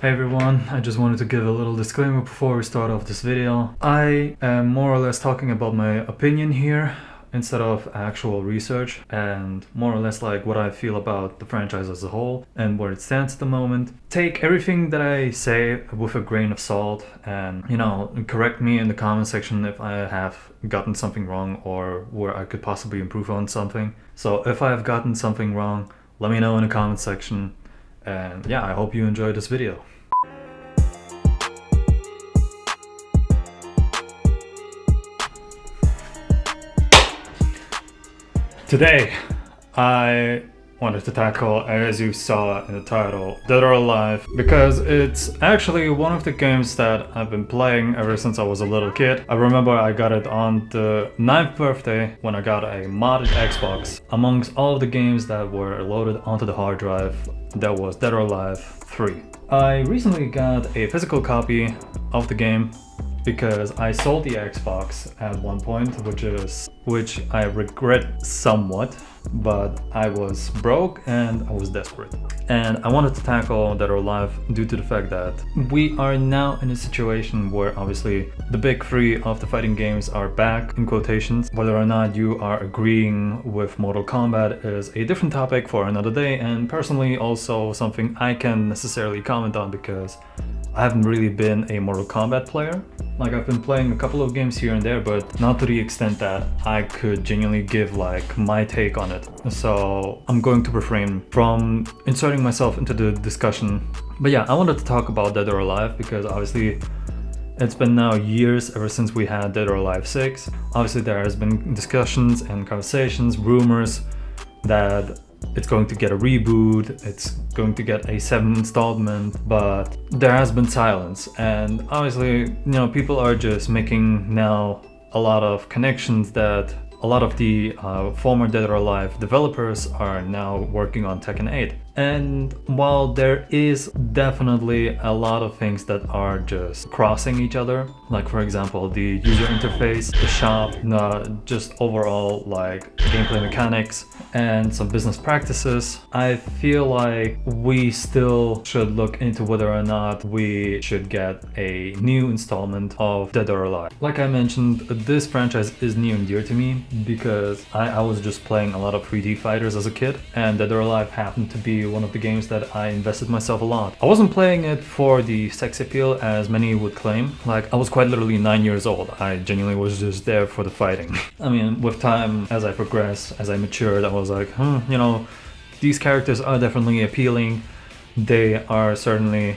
Hey everyone, I just wanted to give a little disclaimer before we start off this video. I am more or less talking about my opinion here instead of actual research, and more or less like what I feel about the franchise as a whole and where it stands at the moment. Take everything that I say with a grain of salt and, correct me in the comment section if I have gotten something wrong or where I could possibly improve on something. So if I have gotten something wrong, let me know in the comment section. And yeah, I hope you enjoyed this video. Today, I wanted to tackle, as you saw in the title, Dead or Alive, because it's actually one of the games that I've been playing ever since I was a little kid. I remember I got it on the 9th birthday when I got a modded Xbox. Amongst all of the games that were loaded onto the hard drive, that was Dead or Alive 3. I recently got a physical copy of the game because I sold the Xbox at one point, which I regret somewhat, but I was broke and I was desperate. And I wanted to tackle Dead or Alive due to the fact that we are now in a situation where obviously the big three of the fighting games are back, in quotations. Whether or not you are agreeing with Mortal Kombat is a different topic for another day, and personally also something I can necessarily comment on because I haven't really been a Mortal Kombat player. Like, I've been playing a couple of games here and there, but not to the extent that I could genuinely give like my take on it. So I'm going to refrain from inserting myself into the discussion. But yeah, I wanted to talk about Dead or Alive because obviously it's been now years ever since we had Dead or Alive 6. Obviously there has been discussions and conversations, rumors that it's going to get a reboot, it's going to get a 7th installment, but there has been silence. And obviously, people are just making now a lot of connections that a lot of the former Dead or Alive developers are now working on Tekken 8. And while there is definitely a lot of things that are just crossing each other, like for example the user interface, the shop, just overall like gameplay mechanics and some business practices, I feel like we still should look into whether or not we should get a new installment of Dead or Alive. Like I mentioned, this franchise is near and dear to me because I was just playing a lot of 3D fighters as a kid, and Dead or Alive happened to be one of the games that I invested myself a lot. I wasn't playing it for the sex appeal as many would claim. Like, I was quite literally 9 years old. I genuinely was just there for the fighting. I mean, with time, as I progressed, as I matured, I was like, these characters are definitely appealing. They are certainly,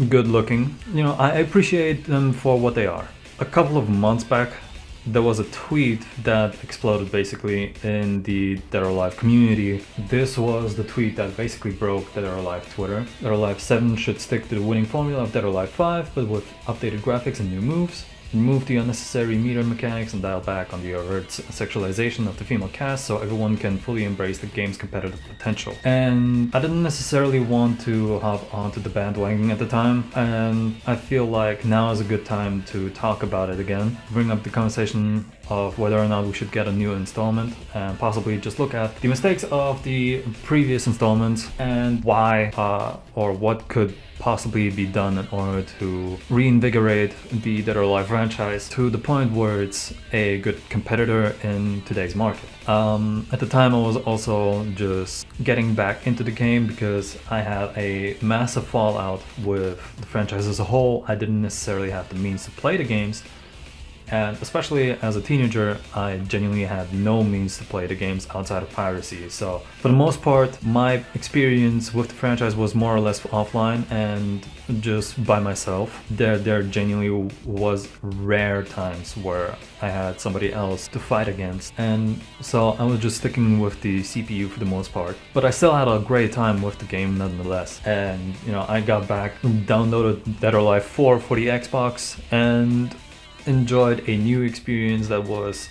good looking. I appreciate them for what they are. A couple of months back, there was a tweet that exploded basically in the Dead or Alive community. This was the tweet that basically broke Dead or Alive Twitter. Dead or Alive 7 should stick to the winning formula of Dead or Alive 5, but with updated graphics and new moves. Remove the unnecessary meter mechanics and dial back on the overt sexualization of the female cast so everyone can fully embrace the game's competitive potential. And I didn't necessarily want to hop onto the bandwagon at the time, and I feel like now is a good time to talk about it again, bring up the conversation of whether or not we should get a new installment and possibly just look at the mistakes of the previous installments and why or what could possibly be done in order to reinvigorate the Dead or Alive franchise to the point where it's a good competitor in today's market. At the time I was also just getting back into the game because I had a massive fallout with the franchise as a whole. I didn't necessarily have the means to play the games, and especially as a teenager, I genuinely had no means to play the games outside of piracy. So for the most part, my experience with the franchise was more or less offline and just by myself. There genuinely was rare times where I had somebody else to fight against, and so I was just sticking with the CPU for the most part. But I still had a great time with the game nonetheless. And I got back, downloaded Dead or Alive 4 for the Xbox, and enjoyed a new experience that was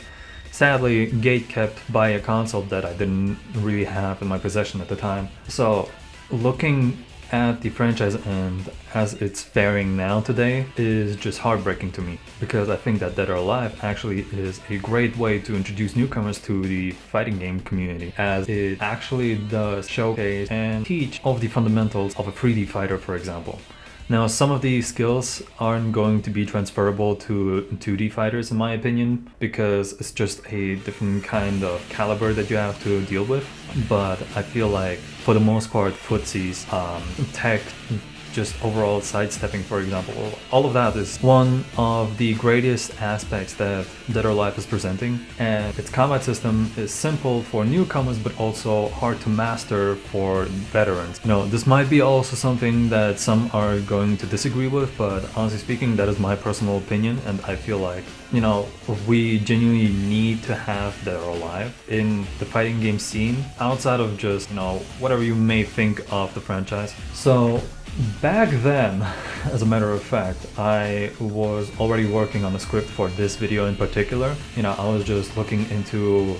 sadly gatekept by a console that I didn't really have in my possession at the time. So looking at the franchise and as it's faring now today is just heartbreaking to me, because I think that Dead or Alive actually is a great way to introduce newcomers to the fighting game community, as it actually does showcase and teach of the fundamentals of a 3D fighter, for example. Now, some of these skills aren't going to be transferable to 2D fighters, in my opinion, because it's just a different kind of caliber that you have to deal with. But I feel like, for the most part, footsies, tech, just overall sidestepping, for example, all of that is one of the greatest aspects that Dead or Alive is presenting, and its combat system is simple for newcomers but also hard to master for veterans. You know, this might be also something that some are going to disagree with, but honestly speaking, that is my personal opinion, and I feel like, you know, we genuinely need to have Dead or Alive in the fighting game scene outside of just, you know, whatever you may think of the franchise. So back then, as a matter of fact, I was already working on a script for this video in particular. You know, I was just looking into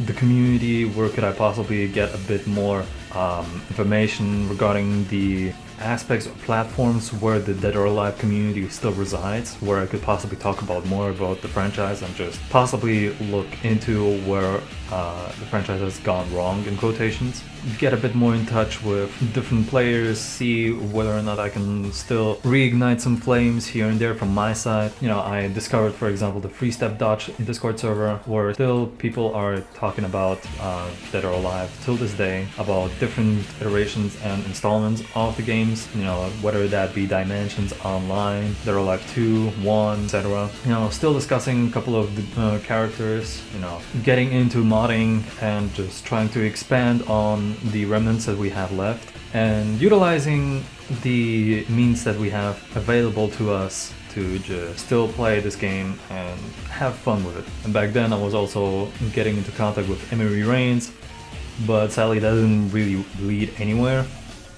the community, where could I possibly get a bit more information regarding the aspects or platforms where the Dead or Alive community still resides, where I could possibly talk about more about the franchise and just possibly look into where the franchise has gone wrong, in quotations. Get a bit more in touch with different players, see whether or not I can still reignite some flames here and there from my side. You know, I discovered, for example, the Free Step Dodge Discord server, where still people are talking about Dead or Alive till this day, about different iterations and installments of the games, you know, whether that be Dimensions Online, Dead or Alive 2, 1, etc. You know, still discussing a couple of the characters, you know, getting into modding and just trying to expand on the remnants that we have left and utilizing the means that we have available to us to just still play this game and have fun with it. And back then I was also getting into contact with Emery Reigns, but sadly that didn't really lead anywhere.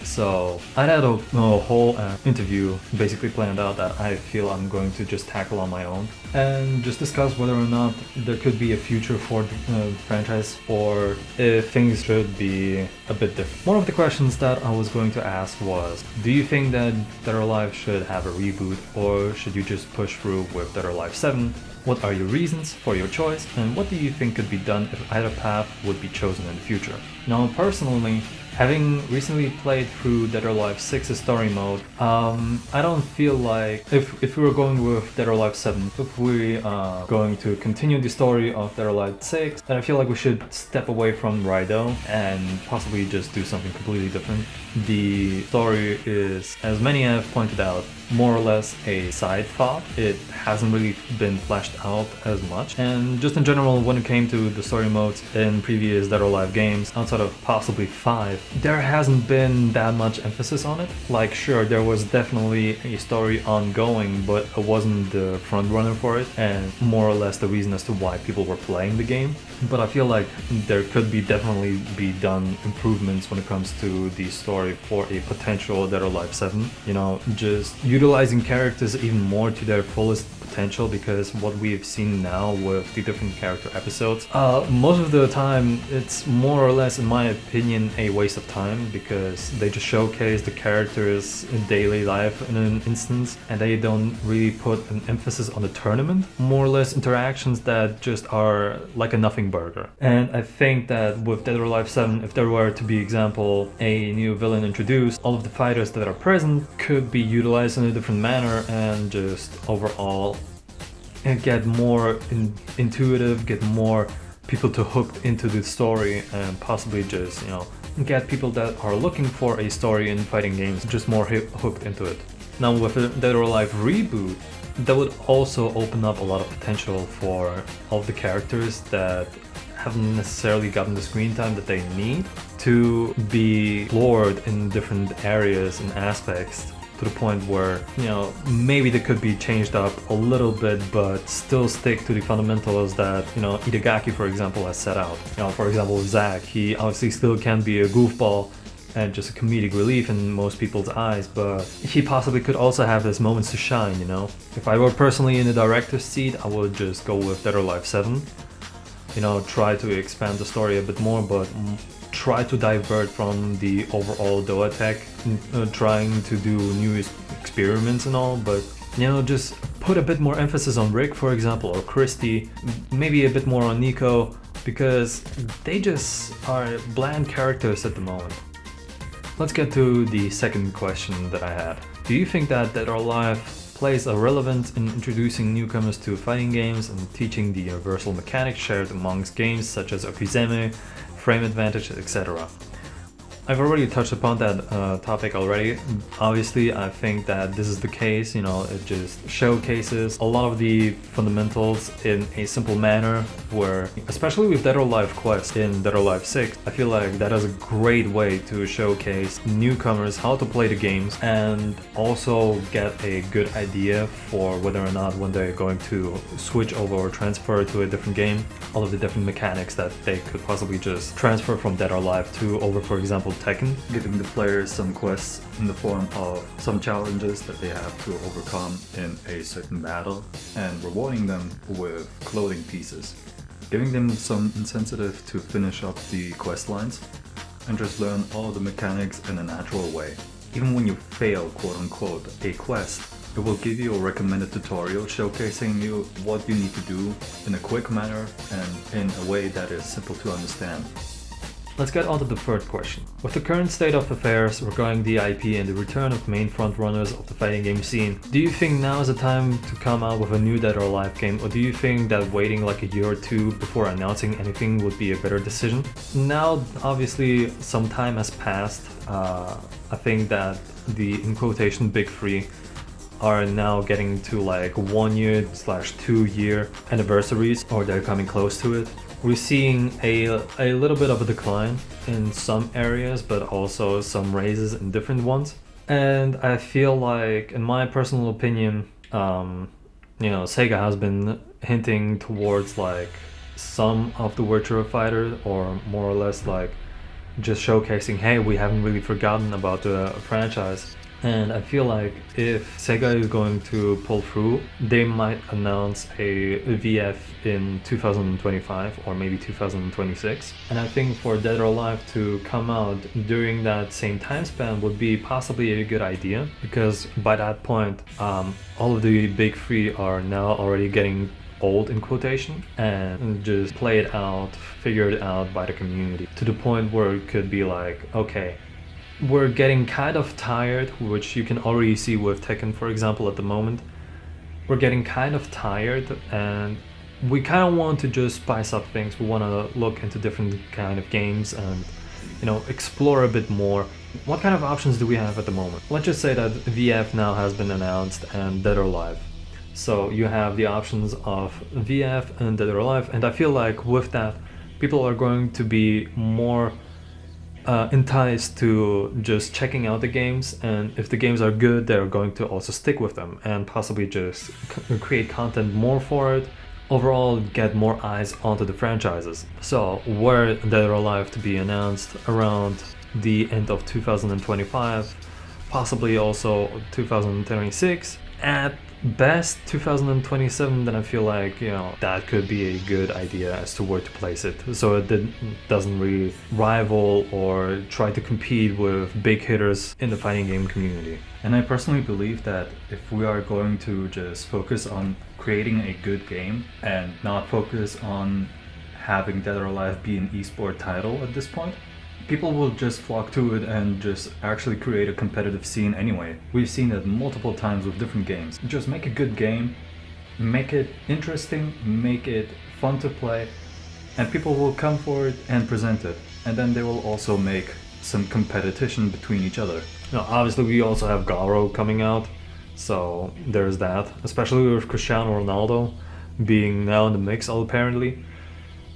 So I had a whole interview basically planned out that I feel I'm going to just tackle on my own and just discuss whether or not there could be a future for the franchise, or if things should be a bit different. One of the questions that I was going to ask was, do you think that Dead or Alive should have a reboot, or should you just push through with Dead or Alive 7? What are your reasons for your choice, and what do you think could be done if either path would be chosen in the future? Now, personally, having recently played through Dead or Alive 6's story mode, I don't feel like if we were going with Dead or Alive 7, if we are going to continue the story of Dead or Alive 6, then I feel like we should step away from Raido and possibly just do something completely different. The story is, as many have pointed out, more or less a side thought. It hasn't really been fleshed out as much, and just in general, when it came to the story modes in previous Dead or Alive games, outside of possibly 5, there hasn't been that much emphasis on it. Like, sure, there was definitely a story ongoing, but it wasn't the front runner for it, and more or less the reason as to why people were playing the game. But I feel like there could be definitely be done improvements when it comes to the story for a potential Dead or Alive 7. You know, just utilizing characters even more to their fullest potential, because what we've seen now with the different character episodes, most of the time it's more or less, in my opinion, a waste of time, because they just showcase the characters in daily life in an instance, and they don't really put an emphasis on the tournament. More or less interactions that just are like a nothing burger. And I think that with Dead or Alive 7, if there were to be, example, a new villain introduced, all of the fighters that are present could be utilized in a different manner and just overall get more intuitive, get more people to hooked into the story, and possibly just, you know, get people that are looking for a story in fighting games just more hooked into it. Now with the Dead or Alive reboot, that would also open up a lot of potential for all of the characters that haven't necessarily gotten the screen time that they need to be explored in different areas and aspects, to the point where, you know, maybe they could be changed up a little bit, but still stick to the fundamentals that, you know, Itagaki, for example, has set out. You know, for example, with Zack, he obviously still can be a goofball and just a comedic relief in most people's eyes, but he possibly could also have his moments to shine, you know? If I were personally in the director's seat, I would just go with Dead or Alive 7. You know, try to expand the story a bit more, but try to divert from the overall Doa tech, trying to do new experiments and all, but, you know, just put a bit more emphasis on Rick, for example, or Christy, maybe a bit more on Nico, because they just are bland characters at the moment. Let's get to the second question that I had. Do you think that Dead or Alive plays a relevance in introducing newcomers to fighting games and teaching the universal mechanics shared amongst games such as Okizeme, frame advantage, etc.? I've already touched upon that topic already. Obviously, I think that this is the case, you know, it just showcases a lot of the fundamentals in a simple manner where, especially with Dead or Alive Quest in Dead or Alive 6, I feel like that is a great way to showcase newcomers how to play the games and also get a good idea for whether or not when they're going to switch over or transfer to a different game, all of the different mechanics that they could possibly just transfer from Dead or Alive to over, for example, Tekken, giving the players some quests in the form of some challenges that they have to overcome in a certain battle and rewarding them with clothing pieces, giving them some incentive to finish up the quest lines and just learn all the mechanics in a natural way. Even when you fail, quote unquote, a quest, it will give you a recommended tutorial showcasing you what you need to do in a quick manner and in a way that is simple to understand. Let's get on to the third question. With the current state of affairs regarding the IP and the return of main frontrunners of the fighting game scene, do you think now is the time to come out with a new Dead or Alive game, or do you think that waiting like a year or two before announcing anything would be a better decision? Now, obviously, some time has passed. I think that the, in quotation, big three are now getting to like 1 year / 2 year anniversaries, or they're coming close to it. We're seeing a little bit of a decline in some areas, but also some raises in different ones. And I feel like, in my personal opinion, you know, Sega has been hinting towards like some of the virtual fighters, or more or less like just showcasing, hey, we haven't really forgotten about the franchise. And I feel like if Sega is going to pull through, they might announce a VF in 2025 or maybe 2026. And I think for Dead or Alive to come out during that same time span would be possibly a good idea, because by that point, all of the big three are now already getting old, in quotation, and just played out, figured out by the community, to the point where it could be like, okay, we're getting kind of tired, which you can already see with Tekken, for example, at the moment. We're getting kind of tired and we kind of want to just spice up things. We want to look into different kind of games and, you know, explore a bit more. What kind of options do we have at the moment? Let's just say that VF now has been announced and Dead or Alive. So you have the options of VF and Dead or Alive, and I feel like with that, people are going to be more enticed to just checking out the games, and if the games are good, they're going to also stick with them and possibly just create content more for it. Overall, get more eyes onto the franchises. So were Dead or Alive to be announced around the end of 2025, possibly also 2026, at best 2027, then I feel like, you know, that could be a good idea as to where to place it, so it doesn't really rival or try to compete with big hitters in the fighting game community. And I personally believe that if we are going to just focus on creating a good game and not focus on having Dead or Alive be an esport title at this point, people will just flock to it and just actually create a competitive scene anyway. We've seen it multiple times with different games. Just make a good game, make it interesting, make it fun to play, and people will come for it and present it. And then they will also make some competition between each other. Now, obviously we also have Garo coming out, so there's that. Especially with Cristiano Ronaldo being now in the mix, apparently.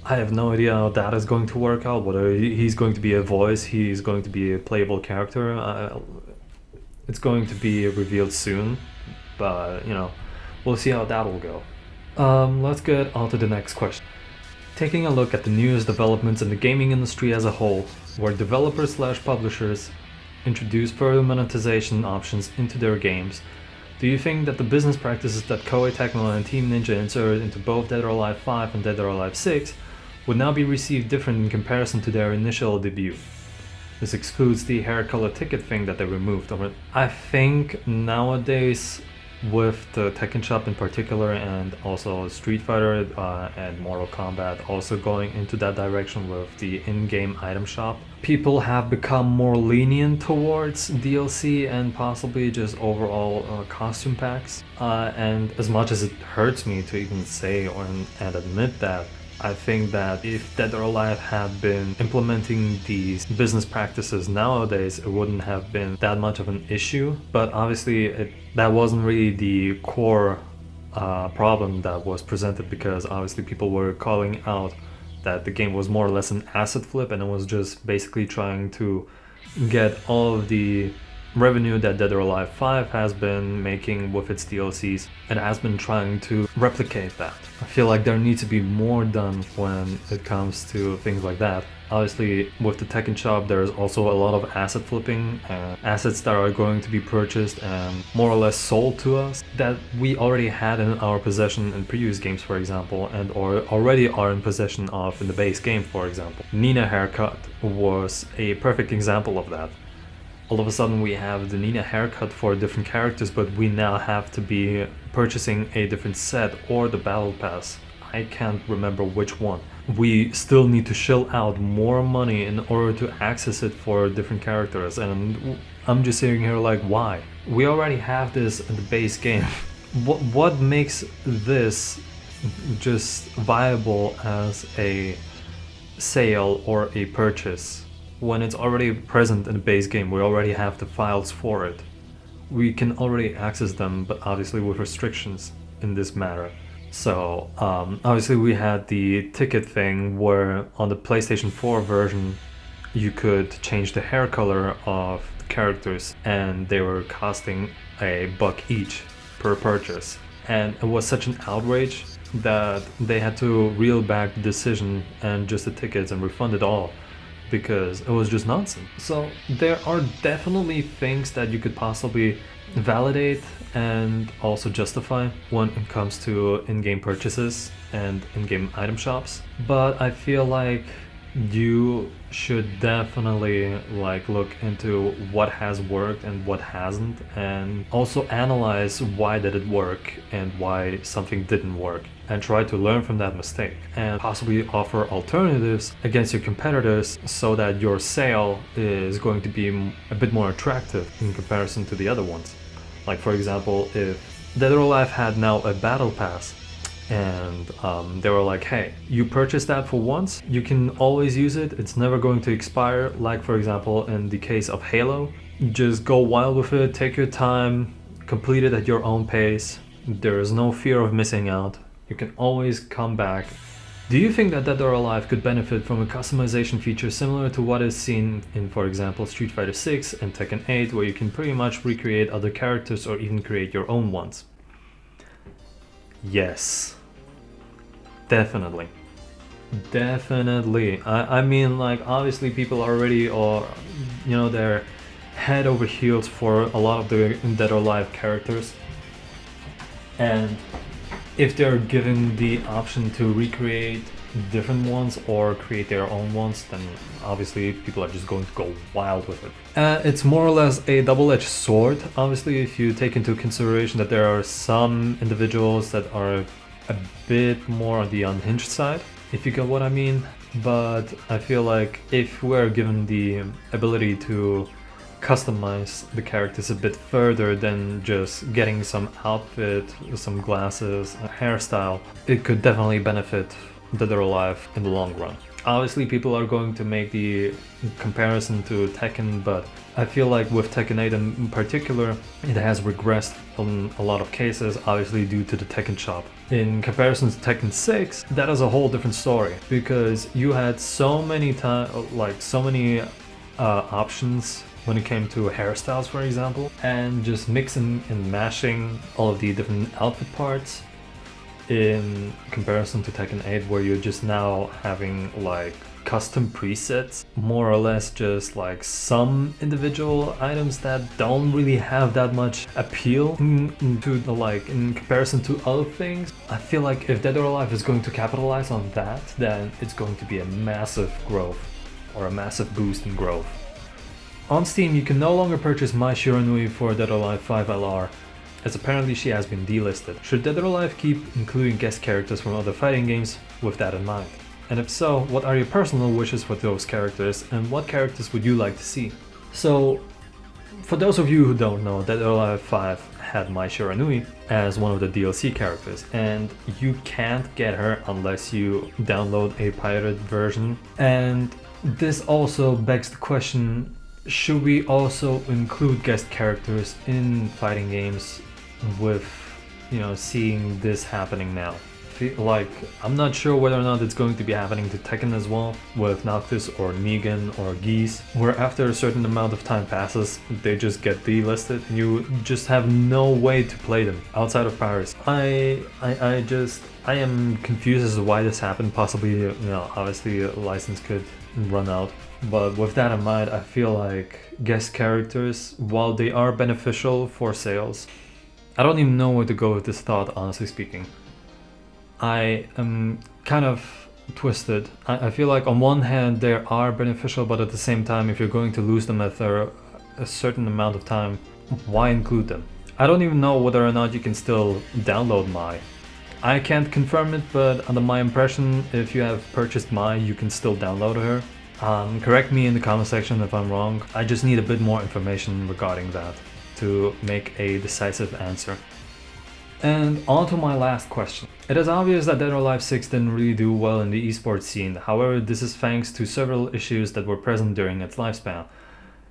I have no idea how that is going to work out, whether he's going to be a voice, he's going to be a playable character. It's going to be revealed soon, but, you know, we'll see how that will go. Let's get on to the next question. Taking a look at the newest developments in the gaming industry as a whole, where developers / publishers introduce further monetization options into their games, do you think that the business practices that Koei Tecmo and Team Ninja inserted into both Dead or Alive 5 and Dead or Alive 6 would now be received different in comparison to their initial debut? This excludes the hair color ticket thing that they removed. I think nowadays with the Tekken Shop in particular, and also Street Fighter and Mortal Kombat also going into that direction with the in-game item shop, people have become more lenient towards DLC and possibly just overall costume packs. And as much as it hurts me to even say and admit that, I think that if Dead or Alive had been implementing these business practices nowadays, it wouldn't have been that much of an issue. But obviously, that wasn't really the core problem that was presented, because obviously people were calling out that the game was more or less an asset flip, and it was just basically trying to get all of the revenue that Dead or Alive 5 has been making with its DLCs. It has been trying to replicate that. I feel like there needs to be more done when it comes to things like that. Obviously, with the Tekken Shop, there's also a lot of asset flipping, assets that are going to be purchased and more or less sold to us that we already had in our possession in previous games, for example, and or already are in possession of in the base game, for example. Nina haircut was a perfect example of that. All of a sudden we have the Nina haircut for different characters, but we now have to be purchasing a different set or the battle pass. I can't remember which one. We still need to shell out more money in order to access it for different characters, and I'm just sitting here like, why? We already have this in the base game. What makes this just viable as a sale or a purchase? When it's already present in the base game, we already have the files for it. We can already access them, but obviously with restrictions in this matter. So obviously we had the ticket thing where on the PlayStation 4 version you could change the hair color of the characters, and they were costing $1 each per purchase. And it was such an outrage that they had to reel back the decision and just the tickets and refund it all, because it was just nonsense. So there are definitely things that you could possibly validate and also justify when it comes to in-game purchases and in-game item shops, but I feel like you should definitely look into what has worked and what hasn't, and also analyze why did it work and why something didn't work, and try to learn from that mistake and possibly offer alternatives against your competitors so that your sale is going to be a bit more attractive in comparison to the other ones. Like, for example, if Dead or Alive had now a battle pass and they were like, hey, you purchase that for once, you can always use it, it's never going to expire. Like, for example, in the case of Halo, just go wild with it, take your time, complete it at your own pace. There is no fear of missing out. You can always come back. Do you think that Dead or Alive could benefit from a customization feature similar to what is seen in, for example, Street Fighter 6 and Tekken 8, where you can pretty much recreate other characters or even create your own ones? Yes. Definitely. Definitely. I mean, obviously people already are, they're head over heels for a lot of the Dead or Alive characters. And if they're given the option to recreate different ones or create their own ones, then obviously people are just going to go wild with it. It's more or less a double-edged sword, obviously, if you take into consideration that there are some individuals that are a bit more on the unhinged side, if you get what I mean. But I feel like if we're given the ability to customize the characters a bit further than just getting some outfit, some glasses, a hairstyle, it could definitely benefit Dead or Alive in the long run. Obviously people are going to make the comparison to Tekken, but I feel like with Tekken 8 in particular, it has regressed in a lot of cases, obviously due to the Tekken Shop. In comparison to Tekken 6, that is a whole different story, because you had so many options when it came to hairstyles, for example, and just mixing and mashing all of the different outfit parts in comparison to Tekken 8, where you're just now having custom presets, more or less just some individual items that don't really have that much appeal in comparison to other things. I feel like if Dead or Alive is going to capitalize on that, then it's going to be a massive growth, or a massive boost in growth. On Steam, you can no longer purchase My Shiranui for Dead or Alive 5 LR. as apparently she has been delisted. Should Dead or Alive keep including guest characters from other fighting games with that in mind? And if so, what are your personal wishes for those characters, and what characters would you like to see? So, for those of you who don't know, Dead or Alive 5 had Mai Shiranui as one of the DLC characters, and you can't get her unless you download a pirated version. And this also begs the question, should we also include guest characters in fighting games with, seeing this happening now? Like, I'm not sure whether or not it's going to be happening to Tekken as well, with Noctis or Negan or Geese, where after a certain amount of time passes, they just get delisted and you just have no way to play them outside of Paris. I am confused as to why this happened. Possibly, obviously a license could run out. But with that in mind, I feel like guest characters, while they are beneficial for sales, I don't even know where to go with this thought, honestly speaking. I am kind of twisted. I feel like on one hand they are beneficial, but at the same time, if you're going to lose them after a certain amount of time, why include them? I don't even know whether or not you can still download Mai. I can't confirm it, but under my impression, if you have purchased Mai, you can still download her. Correct me in the comment section if I'm wrong. I just need a bit more information regarding that to make a decisive answer. And on to my last question. It is obvious that Dead or Alive 6 didn't really do well in the esports scene. However, this is thanks to several issues that were present during its lifespan.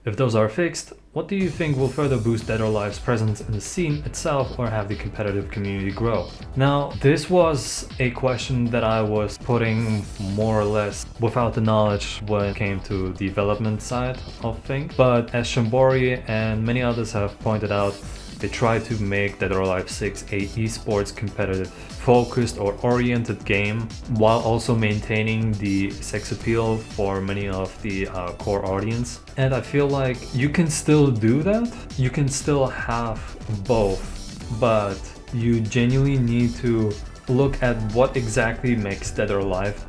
If those are fixed, what do you think will further boost Dead or Alive's presence in the scene itself or have the competitive community grow? Now, this was a question that I was putting more or less without the knowledge when it came to the development side of things. But as Shambori and many others have pointed out, they tried to make Dead or Alive 6 a esports competitive, focused or oriented game, while also maintaining the sex appeal for many of the core audience. And I feel like you can still do that, you can still have both, but you genuinely need to look at what exactly makes Dead or Alive,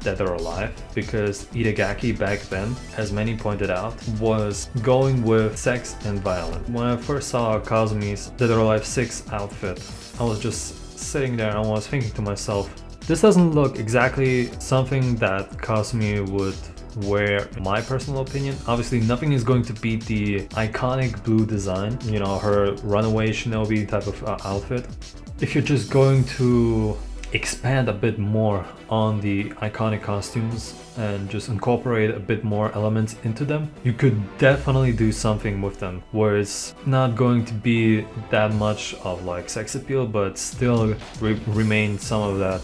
because Itagaki back then, as many pointed out, was going with sex and violence. When I first saw Kazumi's Dead or Alive 6 outfit, I was just sitting there and I was thinking to myself, this doesn't look exactly something that Kazumi would wear, in my personal opinion. Obviously nothing is going to beat the iconic blue design, her runaway shinobi type of outfit. If you're just going to expand a bit more on the iconic costumes and just incorporate a bit more elements into them, you could definitely do something with them where it's not going to be that much of like sex appeal, but still remain some of that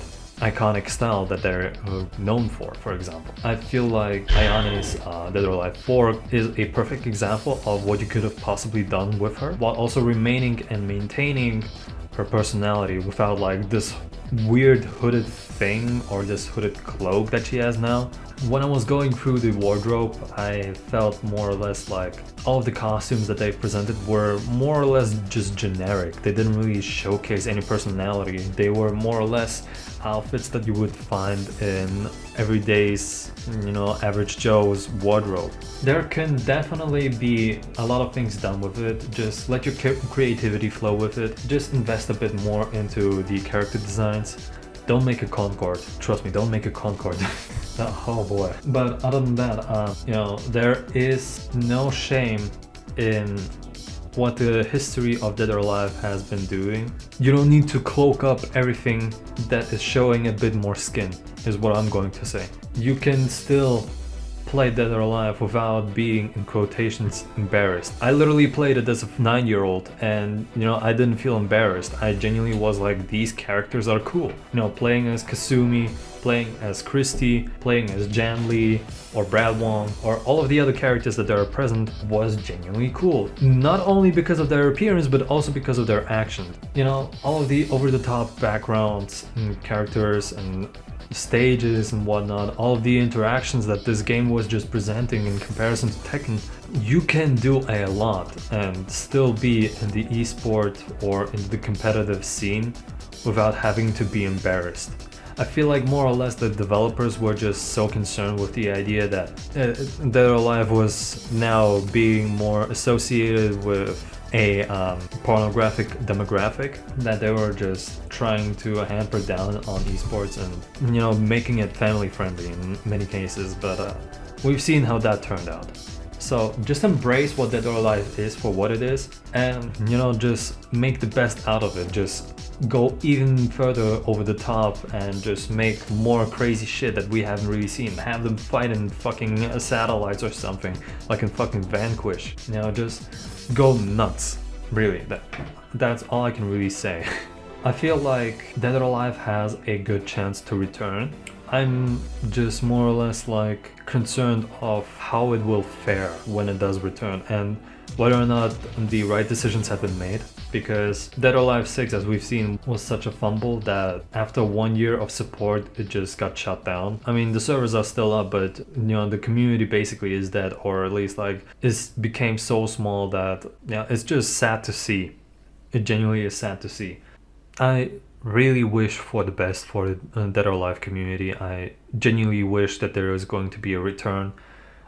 iconic style that they're known for example. I feel like Ayane's Dead or Alive 4 is a perfect example of what you could have possibly done with her, while also remaining and maintaining her personality without like this weird hooded thing or this hooded cloak that she has now. When I was going through the wardrobe, I felt more or less like all of the costumes that they presented were more or less just generic. They didn't really showcase any personality. They were more or less outfits that you would find in everyday's, average Joe's wardrobe. There can definitely be a lot of things done with it. Just let your creativity flow with it. Just invest a bit more into the character designs. Don't make a Concord. Trust me, don't make a Concord. Oh boy. But other than that, there is no shame in what the history of Dead or Alive has been doing. You don't need to cloak up everything that is showing a bit more skin, is what I'm going to say. You can still play Dead or Alive without being, in quotations, embarrassed. I literally played it as a 9-year-old and, I didn't feel embarrassed. I genuinely was like, these characters are cool. Playing as Kasumi, playing as Christy, playing as Jan Lee or Brad Wong, or all of the other characters that are present was genuinely cool. Not only because of their appearance, but also because of their actions. All of the over-the-top backgrounds and characters and stages and whatnot, all of the interactions that this game was just presenting in comparison to Tekken, you can do a lot and still be in the esport or in the competitive scene without having to be embarrassed. I feel like more or less the developers were just so concerned with the idea that Dead or Alive was now being more associated with a pornographic demographic that they were just trying to hamper down on esports and, you know, making it family friendly in many cases, but we've seen how that turned out. So just embrace what Dead or Alive is for what it is, and, you know, just make the best out of it. Just go even further over the top and just make more crazy shit that we haven't really seen. Have them fight in fucking satellites or something, like in fucking Vanquish. You know, just go nuts. Really, that's all I can really say. I feel like Dead or Alive has a good chance to return. I'm just more or less like concerned of how it will fare when it does return and whether or not the right decisions have been made, because Dead or Alive 6, as we've seen, was such a fumble that after 1 year of support it just got shut down. I mean, the servers are still up, but, you know, the community basically is dead, or at least like became so small that, yeah, it's just sad to see. It genuinely is sad to see. I really wish for the best for the Dead or Alive community. I genuinely wish that there is going to be a return.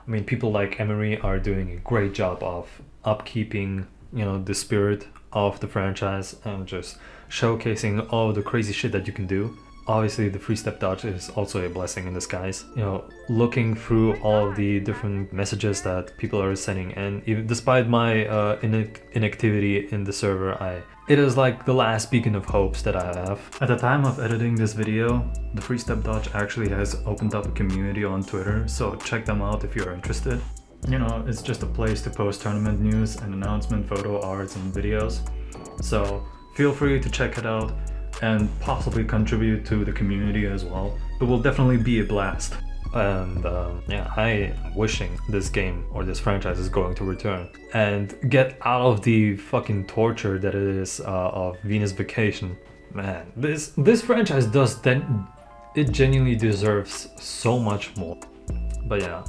I mean, people like Emery are doing a great job of upkeeping, you know, the spirit of the franchise and just showcasing all the crazy shit that you can do. Obviously, the free step dodge is also a blessing in disguise. You know, looking through all of the different messages that people are sending, and even despite my inactivity in the server, it is like the last beacon of hopes that I have. At the time of editing this video, the free step dodge actually has opened up a community on Twitter, so check them out if you're interested. You know, it's just a place to post tournament news and announcement photo arts and videos, so feel free to check it out and possibly contribute to the community as well. It will definitely be a blast. And yeah, I am wishing this game or this franchise is going to return and get out of the fucking torture that it is of Venus Vacation. Man, this franchise it genuinely deserves so much more. But yeah,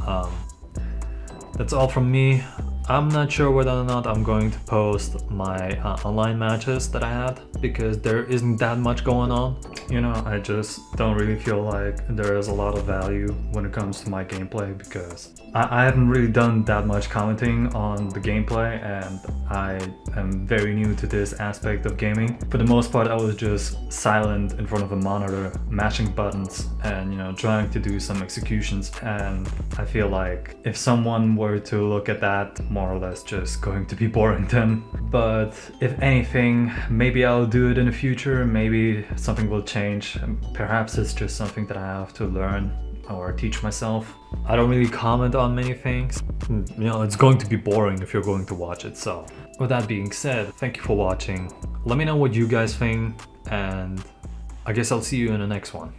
that's all from me. I'm not sure whether or not I'm going to post my online matches that I had, because there isn't that much going on. You know, I just don't really feel like there is a lot of value when it comes to my gameplay, because I haven't really done that much commenting on the gameplay, and I am very new to this aspect of gaming. For the most part, I was just silent in front of a monitor, mashing buttons and, you know, trying to do some executions. And I feel like if someone were to look at that, more or less just going to be boring then. But if anything, maybe I'll do it in the future, maybe something will change. Perhaps it's just something that I have to learn or teach myself. I don't really comment on many things. You know, it's going to be boring if you're going to watch it. So with that being said, thank you for watching. Let me know what you guys think, and I guess I'll see you in the next one.